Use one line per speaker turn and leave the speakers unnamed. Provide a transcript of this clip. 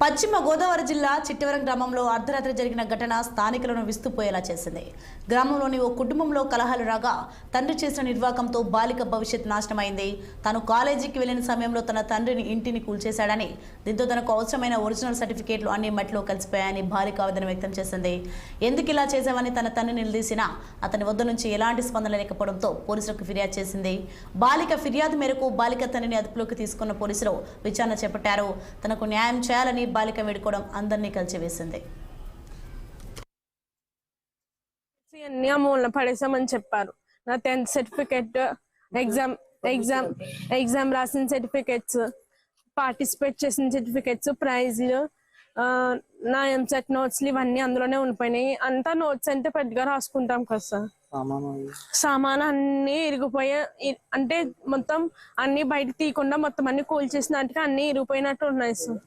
పశ్చిమ గోదావరి జిల్లా చిట్టవరం గ్రామంలో అర్ధరాత్రి జరిగిన ఘటన స్థానికులను విస్తుపోయేలా చేసింది. గ్రామంలోని ఓ కుటుంబంలో కలహాలు రాగా తండ్రి చేసిన నిర్వాకంతో బాలిక భవిష్యత్ నాశనమైంది. తాను కాలేజీకి వెళ్లిన సమయంలో తన తండ్రిని ఇంటిని కూల్చేశాడని, దీంతో తనకు అవసరమైన ఒరిజినల్ సర్టిఫికేట్లు అన్ని మట్టిలో కలిసిపోయాయని బాలిక ఆవేదన వ్యక్తం చేసింది. ఎందుకు ఇలా చేశావని తన తండ్రిని నిలదీసినా అతని వద్ద నుంచి ఎలాంటి స్పందన లేకపోవడంతో పోలీసులకు ఫిర్యాదు చేసింది. బాలిక ఫిర్యాదు మేరకు బాలిక తండ్రిని అదుపులోకి తీసుకున్న పోలీసులు విచారణ చేపట్టారు. తనకు న్యాయం చేయాలని బాలిక వేడుకోవడం అందరినీ కలిసివేసింది.
మూలన పడేసామని చెప్పారు. నా 10th సర్టిఫికెట్, ఎగ్జామ్ రాసిన సర్టిఫికెట్స్, పార్టిసిపేట్ చేసిన సర్టిఫికెట్స్, ప్రైజ్లు, నా ఎంసెట్ నోట్స్లు ఇవన్నీ అందులోనే ఉండిపోయినాయి. అంతా నోట్స్ అంటే పెద్దగా రాసుకుంటాం కదా సార్. సామాను అన్ని ఇరిగిపోయి, అంటే మొత్తం అన్ని బయట తీయకుండా మొత్తం అన్ని కూల్చేసినట్టుగా అన్ని ఇరిగిపోయినట్టు ఉన్నాయి సార్.